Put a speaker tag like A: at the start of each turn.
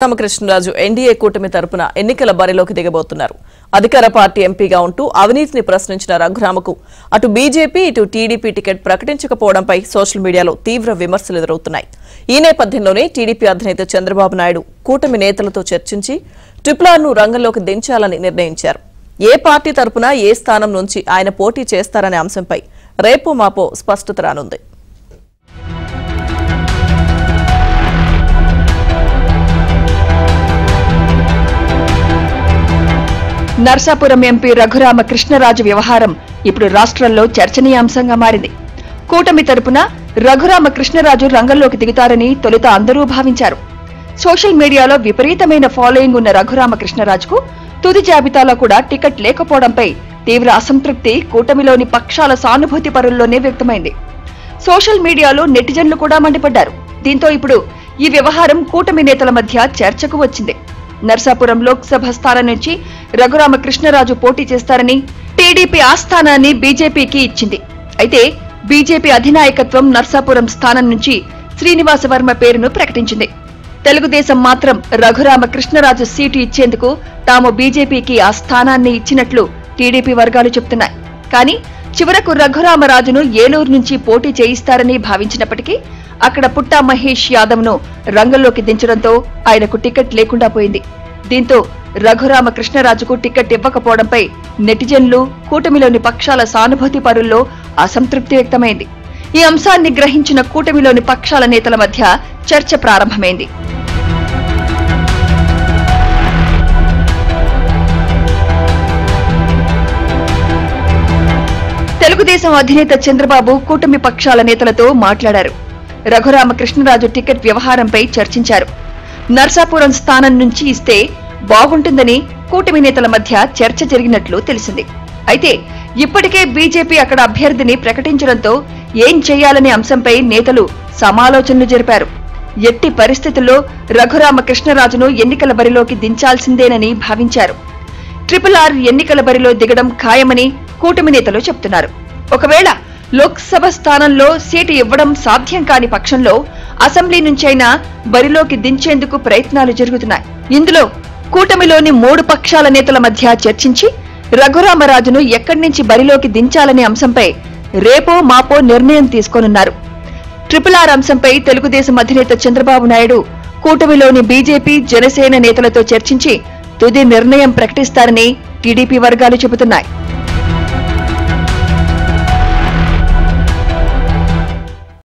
A: Ramakrishna Raju NDA కూటమి తరపున ఎన్నికల బరిలోకి దిగబోతున్నారు. అధికార పార్టీ ఎంపీగా ఉంటూ అవినీతిని ప్రశ్నించిన రఘురామకు అటు బీజేపీ ఇటు టీడీపీ టికెట్ ప్రకటించకపోవడంపై సోషల్ మీడియాలో తీవ్ర విమర్శలు ఎదురవుతున్నాయి. ఈ నేపథ్యంలోనే టీడీపీ అధినేత చంద్రబాబు నాయుడు కూటమి నేతలతో చర్చించి ట్రిపుల్-ఆర్ను రంగంలోకి దించాలని నిర్ణయించారు. ఏ పార్టీ తరపున ఏ స్థానం నుంచి ఆయన పోటీ చేస్తారనే అంశంపై రేపో మాపో స్పష్టత రానుంది.
B: నర్సాపురం ఎంపీ రఘురామ కృష్ణరాజు వ్యవహారం ఇప్పుడు రాష్ట్రంలో చర్చనీయాంశంగా మారింది. కూటమి తరపున రఘురామ కృష్ణరాజు రంగంలోకి దిగుతారని తొలుత అందరూ భావించారు. సోషల్ మీడియాలో విపరీతమైన ఫాలోయింగ్ ఉన్న రఘురామ కృష్ణరాజుకు తుది జాబితాలో కూడా టికెట్ లేకపోవడంపై తీవ్ర అసంతృప్తి కూటమిలోని పక్షాల సానుభూతి పరుల్లోనే వ్యక్తమైంది. సోషల్ మీడియాలో నెటిజన్లు కూడా మండిపడ్డారు. దీంతో ఇప్పుడు ఈ వ్యవహారం కూటమి నేతల మధ్య చర్చకు వచ్చింది. నర్సాపురం లోక్సభ స్థానం నుంచి రఘురామ కృష్ణరాజు పోటీ చేస్తారని టీడీపీ ఆ స్థానాన్ని బీజేపీకి ఇచ్చింది. అయితే బీజేపీ అధినాయకత్వం నర్సాపురం స్థానం నుంచి శ్రీనివాస వర్మ పేరును ప్రకటించింది. తెలుగుదేశం మాత్రం రఘురామ కృష్ణరాజు సీటు ఇచ్చేందుకు తాము బీజేపీకి ఆ స్థానాన్ని ఇచ్చినట్లు టీడీపీ వర్గాలు చెబుతున్నాయి. కానీ చివరకు రఘురామరాజును ఏలూరు నుంచి పోటీ చేయిస్తారని భావించినప్పటికీ అక్కడ పుట్టా మహేష్ యాదవ్ ను రంగంలోకి దించడంతో ఆయనకు టికెట్ లేకుండా పోయింది. దీంతో రఘురామ కృష్ణరాజుకు టికెట్ ఇవ్వకపోవడంపై నెటిజన్లు, కూటమిలోని పక్షాల సానుభూతి పరుల్లో అసంతృప్తి వ్యక్తమైంది. ఈ అంశాన్ని గ్రహించిన కూటమిలోని పక్షాల నేతల మధ్య చర్చ ప్రారంభమైంది. తెలుగుదేశం అధినేత చంద్రబాబు కూటమి పక్షాల నేతలతో మాట్లాడారు. రఘురామ కృష్ణరాజు టికెట్ వ్యవహారంపై చర్చించారు. నర్సాపురం స్థానం నుంచి ఇస్తే బాగుంటుందని కూటమి నేతల మధ్య చర్చ జరిగినట్లు తెలిసింది. అయితే ఇప్పటికే బీజేపీ అక్కడ అభ్యర్థిని ప్రకటించడంతో ఏం చేయాలనే అంశంపై నేతలు సమాలోచనలు జరిపారు. ఎట్టి పరిస్థితుల్లో రఘురామ కృష్ణరాజును ఎన్నికల బరిలోకి దించాల్సిందేనని భావించారు. ట్రిపుల్-ఆర్ ఎన్నికల బరిలో దిగడం ఖాయమని కూటమి నేతలు చెబుతున్నారు. ఒకవేళ లోక్సభ స్థానంలో సీటు ఇవ్వడం సాధ్యం కాని పక్షంలో అసెంబ్లీ నుంచైనా బరిలోకి దించేందుకు ప్రయత్నాలు జరుగుతున్నాయి. ఇందులో కూటమిలోని 3 పక్షాల నేతల మధ్య చర్చించి రఘురామరాజును ఎక్కడి నుంచి బరిలోకి దించాలనే అంశంపై రేపో మాపో నిర్ణయం తీసుకోనున్నారు. ట్రిపుల్-ఆర్ అంశంపై తెలుగుదేశం అధినేత చంద్రబాబు నాయుడు కూటమిలోని బీజేపీ, జనసేన నేతలతో చర్చించి తుది నిర్ణయం ప్రకటిస్తారని టీడీపీ వర్గాలు చెబుతున్నాయి.